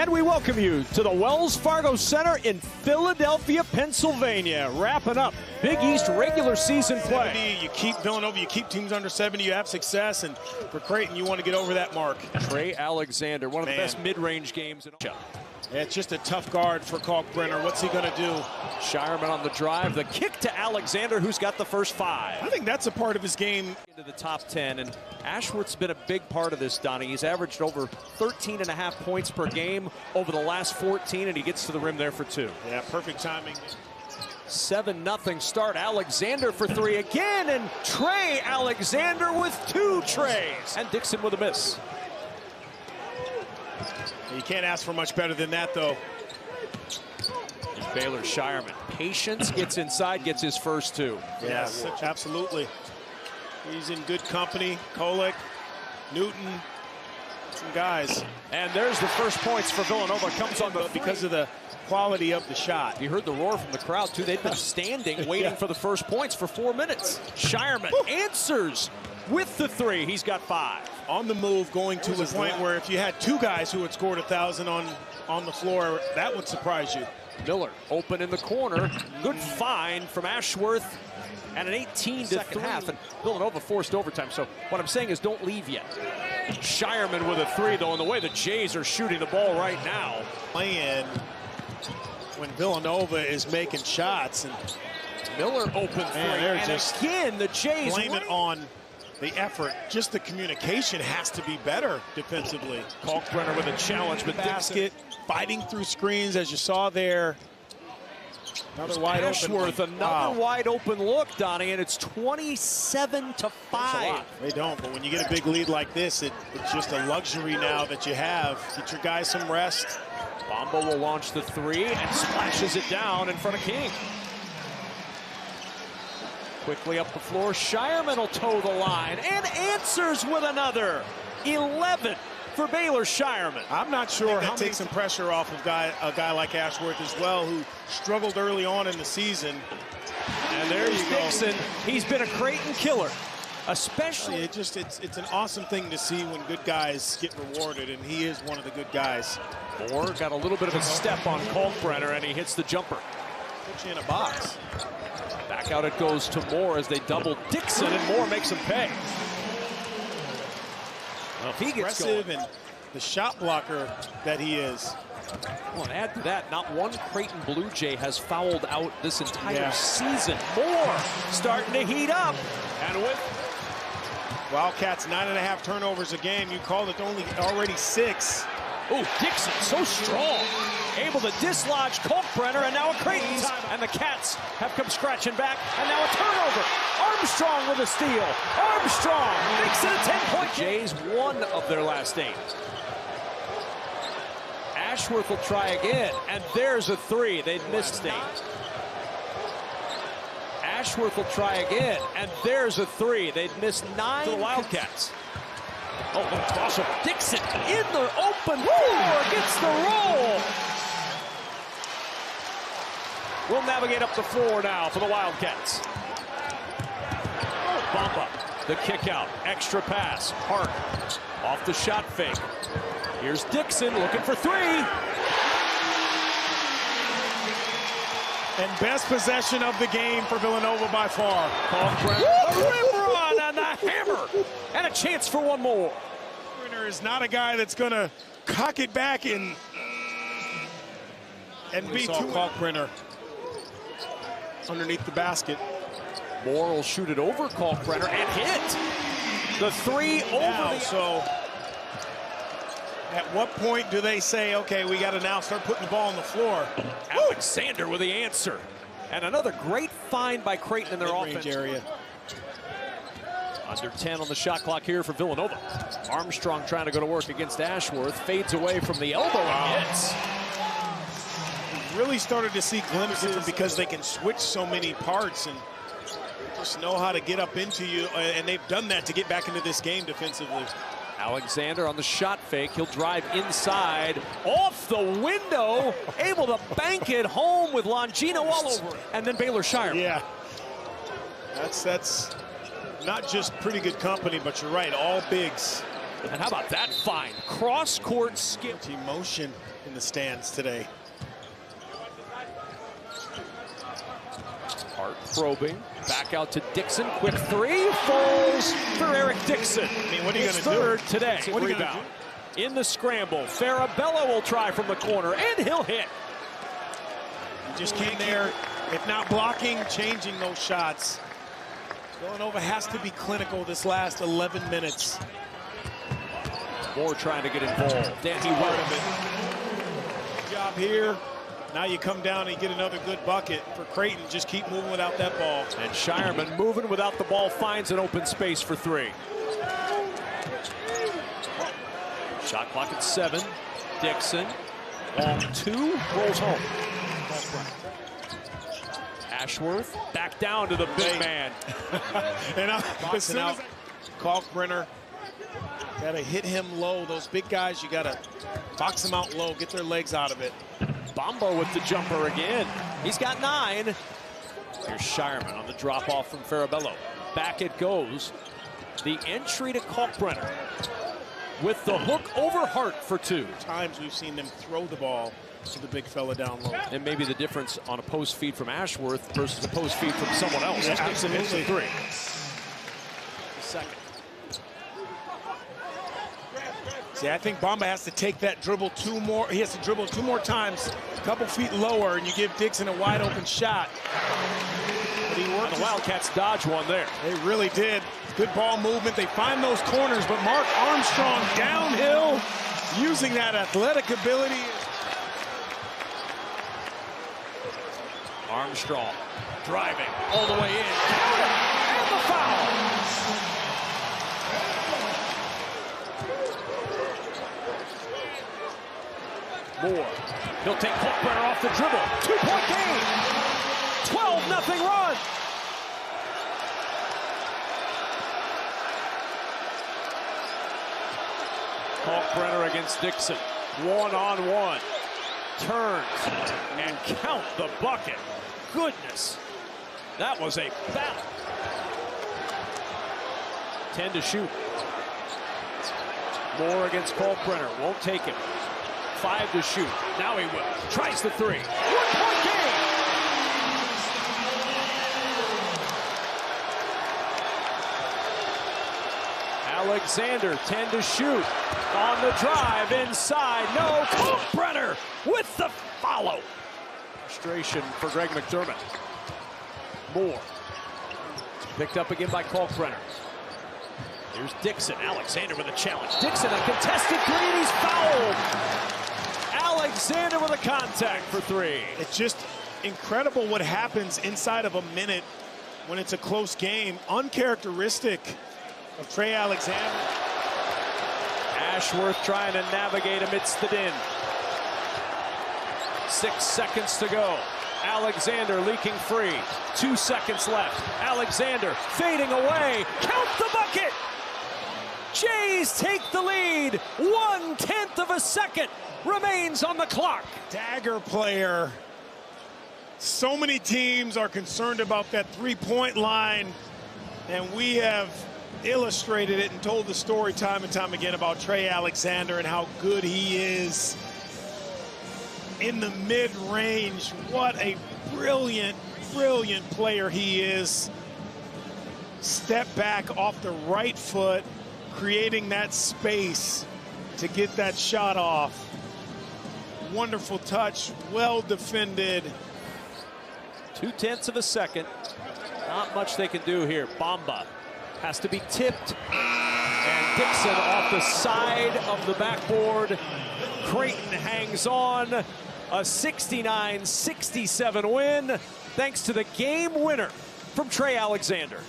And we welcome you to the Wells Fargo Center in Philadelphia, Pennsylvania. Wrapping up Big East regular season play. You keep Villanova, you keep teams under 70, you have success, and for Creighton, you want to get over that mark. Trey Alexander, one of the best mid-range games. Yeah, it's just a tough guard for Kalkbrenner. What's he going to do? Shireman on the drive, the kick to Alexander, who's got the first 5. I think that's a part of his game. Into the top 10, and Ashworth's been a big part of this, Donnie. He's averaged over 13.5 points per game over the last 14, and he gets to the rim there for 2. Yeah, perfect timing. 7-0 start. Alexander for 3 again, and Trey Alexander with 2 trays. And Dixon with a miss. You can't ask for much better than that, though. Baylor Shireman. Patience, gets inside, gets his first 2. Yes, absolutely. He's in good company. Kolek, Newton, some guys. And there's the first points for Villanova. Comes on the because of the quality of the shot. You heard the roar from the crowd, too. They've been standing, waiting for the first points for 4 minutes. Shireman answers with the 3. He's got 5. On the move, going to the point where if you had 2 guys who had scored 1,000 on the floor, that would surprise you. Miller open in the corner. Good find from Ashworth. And an 18-3 half. And Villanova forced overtime. So what I'm saying is don't leave yet. Shireman with a 3, though, and the way the Jays are shooting the ball right now. Playing when Villanova is making shots. And Miller open 3. And just again, the Jays blame it on the effort. Just the communication has to be better defensively. Kalkbrenner with a challenge with basket, fighting through screens as you saw there. Another wide Ashworth, open. another wide open look, Donnie, and it's 27-5. They don't, but when you get a big lead like this, it's just a luxury now that you have. Get your guys some rest. Bombo will launch the 3 and splashes it down in front of King. Quickly up the floor, Shireman will toe the line and answers with another. 11 for Baylor Shireman. I'm not sure how takes some pressure off of a guy like Ashworth as well, who struggled early on in the season. And there's Dixon. He's been a Creighton killer, especially. It's an awesome thing to see when good guys get rewarded, and he is one of the good guys. Moore got a little bit of a step on Kalkbrenner, and he hits the jumper. Put you in a box. Back out it goes to Moore as they double Dixon, and Moore makes him pay. Well, if he gets aggressive and the shot blocker that he is. Well, and add to that, not one Creighton Blue Jay has fouled out this entire season. Moore starting to heat up, and with Wildcats 9.5 turnovers a game. You called it already 6. Oh, Dixon so strong, able to dislodge Kalkbrenner, and now a Creighton time. And the Cats have come scratching back, and now a turnover. Armstrong with a steal. Armstrong makes it a 10-point game. Jays 1 of their last 8. Ashworth will try again, and there's a 3. They'd missed 8. Ashworth will try again, and there's a 3. They'd missed 9 to the Wildcats. Oh, the toss of Dixon in the open floor, gets the roll. We'll navigate up the floor now for the Wildcats. Bamba, the kick out, extra pass. Hart off the shot fake. Here's Dixon looking for 3. And best possession of the game for Villanova by far. A rim run and the hammer. And a chance for one more. Kalkbrenner is not a guy that's going to cock it back and be too Kalkbrenner underneath the basket. Moore will shoot it over Kalkbrenner and hit. The 3 over the... So at what point do they say, okay, we got to now start putting the ball on the floor? Alexander with the answer. And another great find by Creighton in their offense area. Under 10 on the shot clock here for Villanova. Armstrong trying to go to work against Ashworth. Fades away from the elbow and hits. Really started to see glimpses because they can switch so many parts and just know how to get up into you. And they've done that to get back into this game defensively. Alexander on the shot fake. He'll drive inside, off the window, able to bank it home with Longino all over it. And then Baylor Shireman. Yeah. That's not just pretty good company, but you're right, all bigs. And how about that find? Cross-court skip. Emotion in the stands today. Hart probing. Back out to Dixon. Quick three. Falls for Eric Dixon. I mean, what are you going to do? Third today. What are you Rebound. In the scramble. Farabello will try from the corner, and he'll hit. You just came there. If not blocking, changing those shots. Villanova has to be clinical this last 11 minutes. Moore trying to get involved. Dan, he part of it. Good job here. Now you come down and you get another good bucket for Creighton. Just keep moving without that ball. And Shireman moving without the ball finds an open space for three. Shot clock at 7. Dixon. Long 2. Rolls home. Ashworth back down to the big man. And as soon as Kalkbrenner, got to hit him low. Those big guys, you got to box them out low, get their legs out of it. Bamba with the jumper again. He's got 9. Here's Shireman on the drop off from Farabello. Back it goes. The entry to Kalkbrenner with the hook over Hart for 2. Times we've seen them throw the ball to the big fella down low. And maybe the difference on a post feed from Ashworth versus a post feed from someone else. Yeah, absolutely. 3. Second. See, I think Bamba has to take that dribble 2 more. He has to dribble 2 more times, a couple feet lower, and you give Dixon a wide open shot. But he worked. And the Wildcats dodge one there. They really did. Good ball movement. They find those corners, but Mark Armstrong downhill, using that athletic ability. Armstrong driving all the way in. And the foul. Moore. He'll take Kalkbrenner off the dribble. 2-point game. 12-0 run. Kalkbrenner against Dixon. 1-on-1. Turns and count the bucket. Goodness. That was a battle. 10 to shoot. Moore against Kalkbrenner. Won't take it. 5 to shoot. Now he will. Tries the 3. 1-point game. Alexander, 10 to shoot. On the drive, inside. No. Kalkbrenner with the follow. Frustration for Greg McDermott. Moore. Picked up again by Kalkbrenner. Here's Dixon. Alexander with a challenge. Dixon, a contested 3, and he's fouled. Alexander with a contact for 3. It's just incredible what happens inside of a minute when it's a close game. Uncharacteristic of Trey Alexander. Ashworth trying to navigate amidst the din. 6 seconds to go. Alexander leaking free. 2 seconds left. Alexander fading away. Count the bucket! Jays take the lead. 1/10 of a second remains on the clock. Dagger player. So many teams are concerned about that 3-point line, and we have illustrated it and told the story time and time again about Trey Alexander and how good he is in the mid-range. What a brilliant, brilliant player he is. Step back off the right foot, creating that space to get that shot off. Wonderful touch, well defended. 0.2 of a second. Not much they can do here. Bamba has to be tipped. And Dixon off the side of the backboard. Creighton hangs on. A 69-67 win, thanks to the game winner from Trey Alexander.